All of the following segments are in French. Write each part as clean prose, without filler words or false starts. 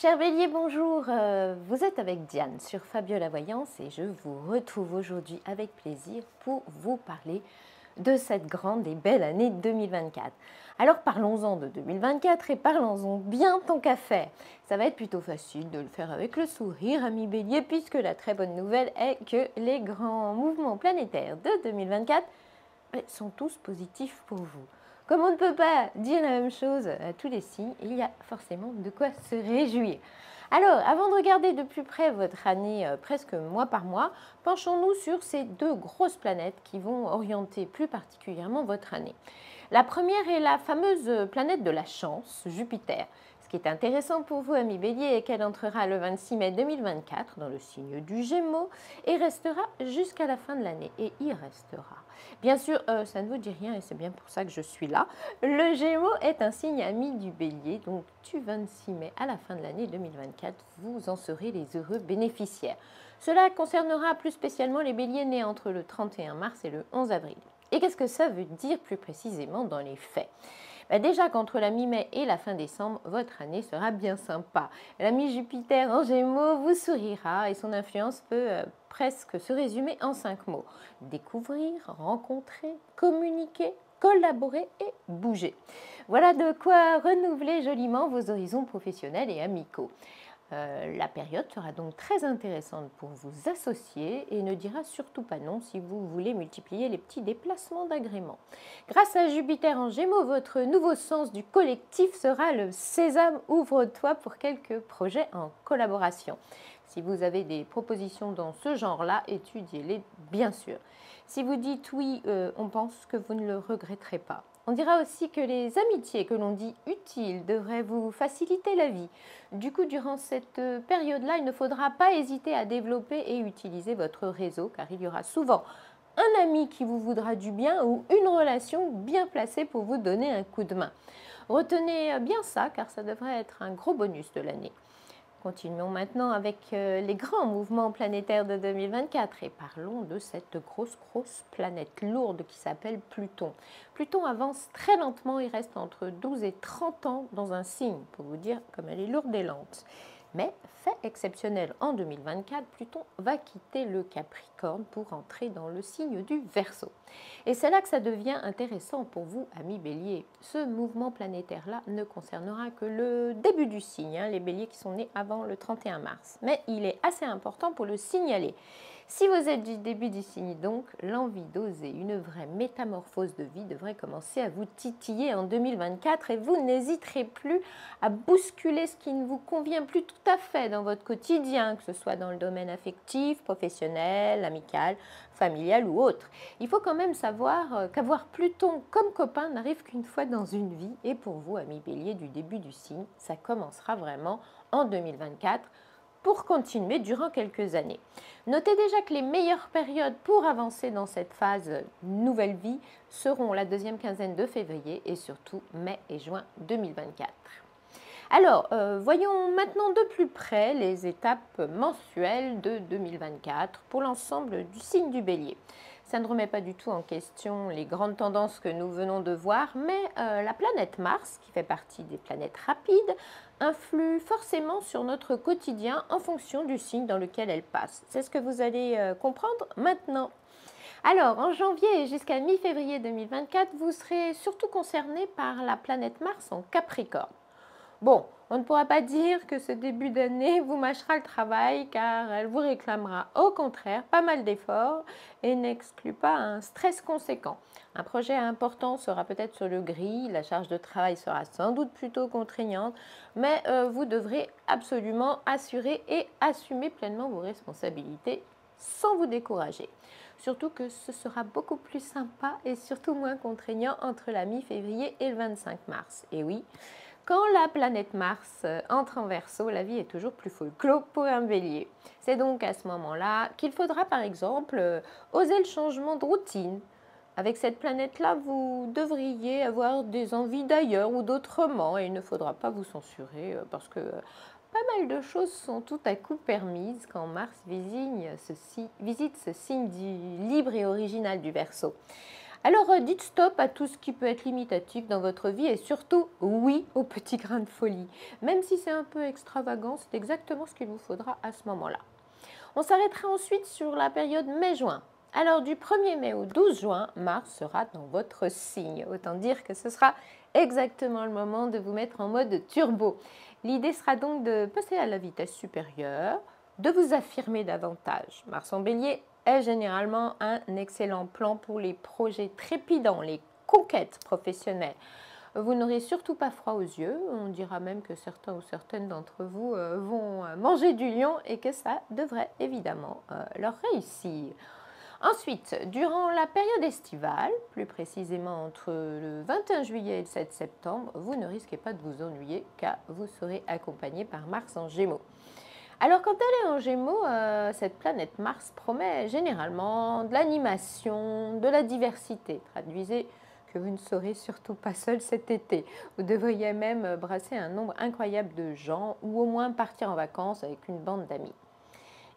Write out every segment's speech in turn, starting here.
Cher Bélier, bonjour. Vous êtes avec Diane sur Fabiola Voyance et je vous retrouve aujourd'hui avec plaisir pour vous parler de cette grande et belle année 2024. Alors parlons-en de 2024 et parlons-en bien tant qu'à faire. Ça va être plutôt facile de le faire avec le sourire, ami Bélier, puisque la très bonne nouvelle est que les grands mouvements planétaires de 2024 sont tous positifs pour vous. Comme on ne peut pas dire la même chose à tous les signes, il y a forcément de quoi se réjouir. Alors, avant de regarder de plus près votre année presque mois par mois, penchons-nous sur ces deux grosses planètes qui vont orienter plus particulièrement votre année. La première est la fameuse planète de la chance, Jupiter. Ce qui est intéressant pour vous, amis Bélier, est qu'elle entrera le 26 mai 2024 dans le signe du Gémeaux et restera jusqu'à la fin de l'année. Et y restera. Bien sûr, ça ne vous dit rien et c'est bien pour ça que je suis là. Le Gémeaux est un signe ami du Bélier, donc du 26 mai à la fin de l'année 2024, vous en serez les heureux bénéficiaires. Cela concernera plus spécialement les Béliers nés entre le 31 mars et le 11 avril. Et qu'est-ce que ça veut dire plus précisément dans les faits ? Déjà qu'entre la mi-mai et la fin décembre, votre année sera bien sympa. L'ami Jupiter en Gémeaux vous sourira et son influence peut presque se résumer en 5 mots. Découvrir, rencontrer, communiquer, collaborer et bouger. Voilà de quoi renouveler joliment vos horizons professionnels et amicaux. La période sera donc très intéressante pour vous associer et ne dira surtout pas non si vous voulez multiplier les petits déplacements d'agrément. Grâce à Jupiter en Gémeaux, votre nouveau sens du collectif sera le sésame, ouvre-toi pour quelques projets en collaboration. Si vous avez des propositions dans ce genre-là, étudiez-les bien sûr. Si vous dites oui, on pense que vous ne le regretterez pas. On dira aussi que les amitiés que l'on dit utiles devraient vous faciliter la vie. Du coup, durant cette période-là, il ne faudra pas hésiter à développer et utiliser votre réseau, car il y aura souvent un ami qui vous voudra du bien ou une relation bien placée pour vous donner un coup de main. Retenez bien ça, car ça devrait être un gros bonus de l'année. Continuons maintenant avec les grands mouvements planétaires de 2024 et parlons de cette grosse planète lourde qui s'appelle Pluton. Pluton avance très lentement, il reste entre 12 et 30 ans dans un signe, pour vous dire comme elle est lourde et lente. Mais, fait exceptionnel, en 2024, Pluton va quitter le Capricorne pour entrer dans le signe du Verseau. Et c'est là que ça devient intéressant pour vous, amis Bélier. Ce mouvement planétaire-là ne concernera que le début du signe, les Béliers qui sont nés avant le 31 mars. Mais il est assez important pour le signaler. Si vous êtes du début du signe donc, l'envie d'oser une vraie métamorphose de vie devrait commencer à vous titiller en 2024 et vous n'hésiterez plus à bousculer ce qui ne vous convient plus tout à fait dans votre quotidien, que ce soit dans le domaine affectif, professionnel, amical, familial ou autre. Il faut quand même savoir qu'avoir Pluton comme copain n'arrive qu'une fois dans une vie et pour vous, amis Bélier du début du signe, ça commencera vraiment en 2024 pour continuer durant quelques années. Notez déjà que les meilleures périodes pour avancer dans cette phase nouvelle vie seront la deuxième quinzaine de février et surtout mai et juin 2024. Alors, voyons maintenant de plus près les étapes mensuelles de 2024 pour l'ensemble du signe du Bélier. Ça ne remet pas du tout en question les grandes tendances que nous venons de voir, mais la planète Mars, qui fait partie des planètes rapides, influe forcément sur notre quotidien en fonction du signe dans lequel elle passe. C'est ce que vous allez comprendre maintenant. Alors, en janvier et jusqu'à mi-février 2024, vous serez surtout concerné par la planète Mars en Capricorne. Bon, on ne pourra pas dire que ce début d'année vous mâchera le travail car elle vous réclamera au contraire pas mal d'efforts et n'exclut pas un stress conséquent. Un projet important sera peut-être sur le gris, la charge de travail sera sans doute plutôt contraignante, mais vous devrez absolument assurer et assumer pleinement vos responsabilités sans vous décourager. Surtout que ce sera beaucoup plus sympa et surtout moins contraignant entre la mi-février et le 25 mars. Et oui, quand la planète Mars entre en Verseau, la vie est toujours plus folklore pour un Bélier. C'est donc à ce moment-là qu'il faudra par exemple oser le changement de routine. Avec cette planète-là, vous devriez avoir des envies d'ailleurs ou d'autrement et il ne faudra pas vous censurer parce que pas mal de choses sont tout à coup permises quand Mars visite ce signe libre et original du Verseau. Alors dites stop à tout ce qui peut être limitatif dans votre vie et surtout oui aux petits grains de folie. Même si c'est un peu extravagant, c'est exactement ce qu'il vous faudra à ce moment-là. On s'arrêtera ensuite sur la période mai-juin. Alors du 1er mai au 12 juin, Mars sera dans votre signe. Autant dire que ce sera exactement le moment de vous mettre en mode turbo. L'idée sera donc de passer à la vitesse supérieure, de vous affirmer davantage. Mars en bélier est généralement un excellent plan pour les projets trépidants, les conquêtes professionnelles. Vous n'aurez surtout pas froid aux yeux, on dira même que certains ou certaines d'entre vous vont manger du lion et que ça devrait évidemment leur réussir. Ensuite, durant la période estivale, plus précisément entre le 21 juillet et le 7 septembre, vous ne risquez pas de vous ennuyer car vous serez accompagné par Mars en Gémeaux. Alors quand elle est en Gémeaux, cette planète Mars promet généralement de l'animation, de la diversité. Traduisez que vous ne serez surtout pas seul cet été. Vous devriez même brasser un nombre incroyable de gens ou au moins partir en vacances avec une bande d'amis.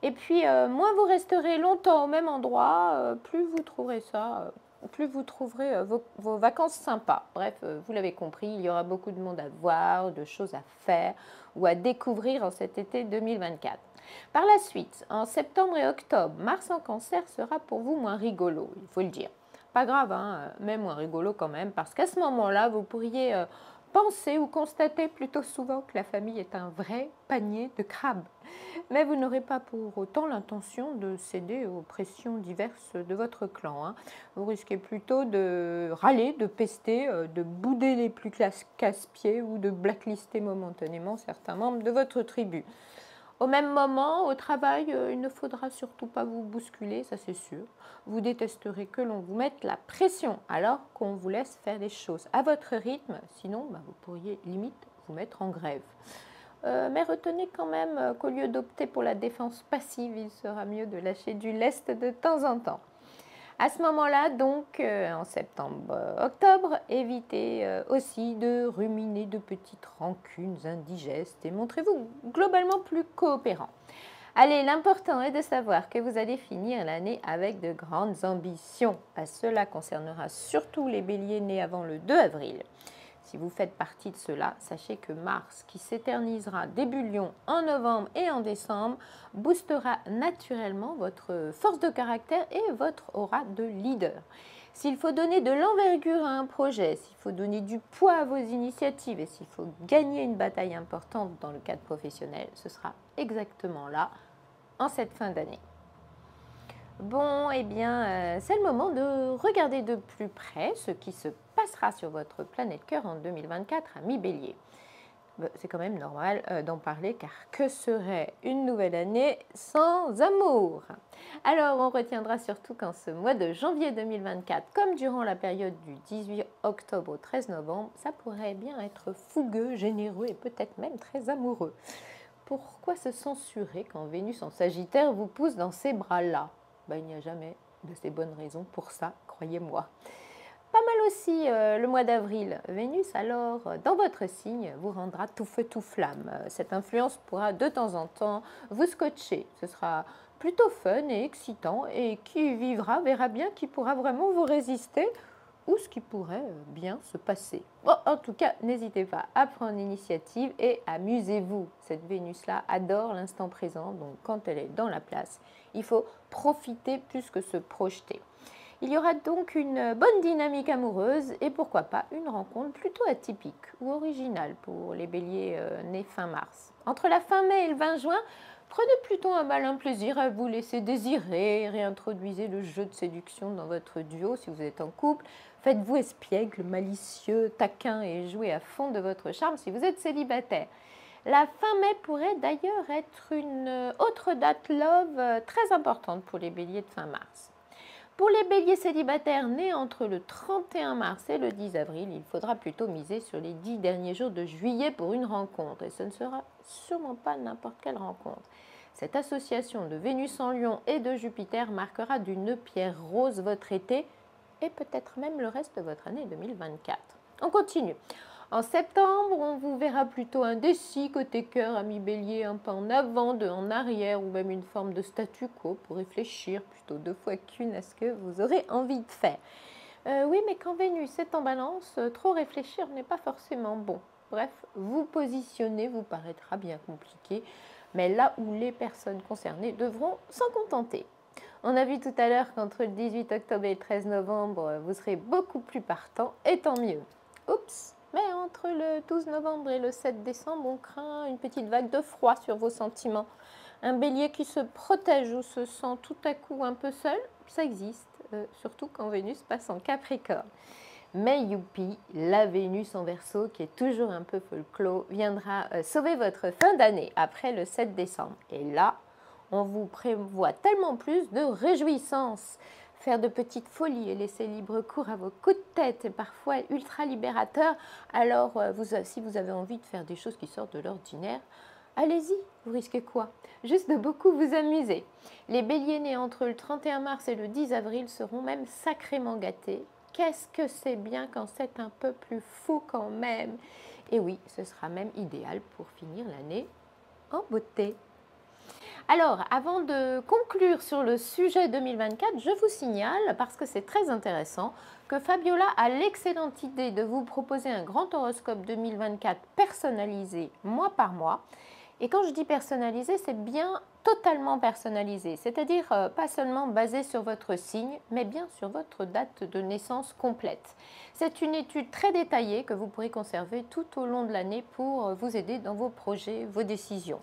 Et puis, moins vous resterez longtemps au même endroit, plus vous trouverez ça, plus vous trouverez vos vacances sympas. Bref, vous l'avez compris, il y aura beaucoup de monde à voir, de choses à faire ou à découvrir en cet été 2024. Par la suite, en septembre et octobre, Mars en Cancer sera pour vous moins rigolo, il faut le dire. Pas grave, hein, mais moins rigolo quand même, parce qu'à ce moment-là, vous pourriez penser ou constater plutôt souvent que la famille est un vrai panier de crabes. Mais vous n'aurez pas pour autant l'intention de céder aux pressions diverses de votre clan, hein. Vous risquez plutôt de râler, de pester, de bouder les plus casse-pieds ou de blacklister momentanément certains membres de votre tribu. Au même moment, au travail, il ne faudra surtout pas vous bousculer, ça c'est sûr. Vous détesterez que l'on vous mette la pression alors qu'on vous laisse faire les choses à votre rythme, sinon vous pourriez limite vous mettre en grève. Mais retenez quand même qu'au lieu d'opter pour la défense passive, il sera mieux de lâcher du lest de temps en temps. À ce moment-là, donc, en septembre-octobre, évitez aussi de ruminer de petites rancunes indigestes et montrez-vous globalement plus coopérant. Allez, l'important est de savoir que vous allez finir l'année avec de grandes ambitions. Cela concernera surtout les béliers nés avant le 2 avril. Si vous faites partie de cela, sachez que Mars, qui s'éternisera début Lion en novembre et en décembre, boostera naturellement votre force de caractère et votre aura de leader. S'il faut donner de l'envergure à un projet, s'il faut donner du poids à vos initiatives et s'il faut gagner une bataille importante dans le cadre professionnel, ce sera exactement là, en cette fin d'année. Bon, eh bien, c'est le moment de regarder de plus près ce qui se passera sur votre planète cœur en 2024 à mi-bélier. C'est quand même normal d'en parler car que serait une nouvelle année sans amour? Alors, on retiendra surtout qu'en ce mois de janvier 2024, comme durant la période du 18 octobre au 13 novembre, ça pourrait bien être fougueux, généreux et peut-être même très amoureux. Pourquoi se censurer quand Vénus en Sagittaire vous pousse dans ses bras-là? Il n'y a jamais de ces bonnes raisons pour ça, croyez-moi. Pas mal aussi le mois d'avril. Vénus, alors, dans votre signe, vous rendra tout feu, tout flamme. Cette influence pourra de temps en temps vous scotcher. Ce sera plutôt fun et excitant et qui vivra verra bien qui pourra vraiment vous résister ou ce qui pourrait bien se passer. Bon, en tout cas, n'hésitez pas à prendre l'initiative et amusez-vous. Cette Vénus-là adore l'instant présent, donc quand elle est dans la place, il faut profiter plus que se projeter. Il y aura donc une bonne dynamique amoureuse et pourquoi pas une rencontre plutôt atypique ou originale pour les béliers nés fin mars. Entre la fin mai et le 20 juin, prenez plutôt un malin plaisir à vous laisser désirer, réintroduisez le jeu de séduction dans votre duo si vous êtes en couple, faites-vous espiègle, malicieux, taquin et jouez à fond de votre charme si vous êtes célibataire. La fin mai pourrait d'ailleurs être une autre date love très importante pour les béliers de fin mars. Pour les béliers célibataires nés entre le 31 mars et le 10 avril, il faudra plutôt miser sur les 10 derniers jours de juillet pour une rencontre. Et ce ne sera sûrement pas n'importe quelle rencontre. Cette association de Vénus en Lion et de Jupiter marquera d'une pierre rose votre été et peut-être même le reste de votre année 2024. On continue. En septembre, on vous verra plutôt indécis côté cœur, ami bélier, un pas en avant, deux en arrière ou même une forme de statu quo pour réfléchir plutôt deux fois qu'une à ce que vous aurez envie de faire. Oui, mais quand Vénus est en balance, trop réfléchir n'est pas forcément bon. Bref, vous positionner vous paraîtra bien compliqué, mais là où les personnes concernées devront s'en contenter. On a vu tout à l'heure qu'entre le 18 octobre et le 13 novembre, vous serez beaucoup plus partant, et tant mieux. Oups, mais entre le 12 novembre et le 7 décembre, on craint une petite vague de froid sur vos sentiments. Un bélier qui se protège ou se sent tout à coup un peu seul, ça existe, surtout quand Vénus passe en Capricorne. Mais youpi, la Vénus en Verseau, qui est toujours un peu folklore, viendra sauver votre fin d'année après le 7 décembre. Et là, on vous prévoit tellement plus de réjouissances. Faire de petites folies et laisser libre cours à vos coups de tête est parfois ultra libérateur. Alors, si vous avez envie de faire des choses qui sortent de l'ordinaire, allez-y, vous risquez quoi? Juste de beaucoup vous amuser. Les béliers nés entre le 31 mars et le 10 avril seront même sacrément gâtés. Qu'est-ce que c'est bien quand c'est un peu plus fou quand même? Et oui, ce sera même idéal pour finir l'année en beauté. Alors, avant de conclure sur le sujet 2024, je vous signale, parce que c'est très intéressant, que Fabiola a l'excellente idée de vous proposer un grand horoscope 2024 personnalisé mois par mois. Et quand je dis personnalisé, c'est bien totalement personnalisé, c'est-à-dire pas seulement basé sur votre signe, mais bien sur votre date de naissance complète. C'est une étude très détaillée que vous pourrez conserver tout au long de l'année pour vous aider dans vos projets, vos décisions.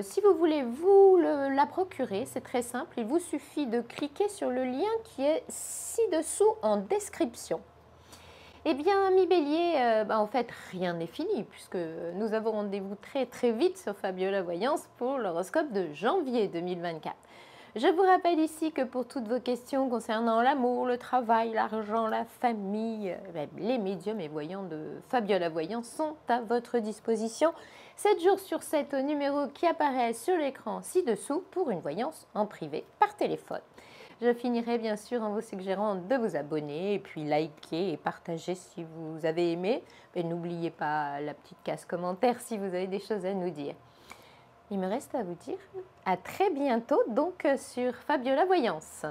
Si vous voulez la procurer, c'est très simple, il vous suffit de cliquer sur le lien qui est ci-dessous en description. Eh bien, ami Bélier, en fait, rien n'est fini puisque nous avons rendez-vous très très vite sur Fabiola Voyance pour l'horoscope de janvier 2024. Je vous rappelle ici que pour toutes vos questions concernant l'amour, le travail, l'argent, la famille, les médiums et voyants de Fabiola Voyance sont à votre disposition 7 jours sur 7 au numéro qui apparaît sur l'écran ci-dessous pour une voyance en privé par téléphone. Je finirai bien sûr en vous suggérant de vous abonner et puis liker et partager si vous avez aimé. Mais n'oubliez pas la petite case commentaire si vous avez des choses à nous dire. Il me reste à vous dire à très bientôt donc sur Fabiola Voyance.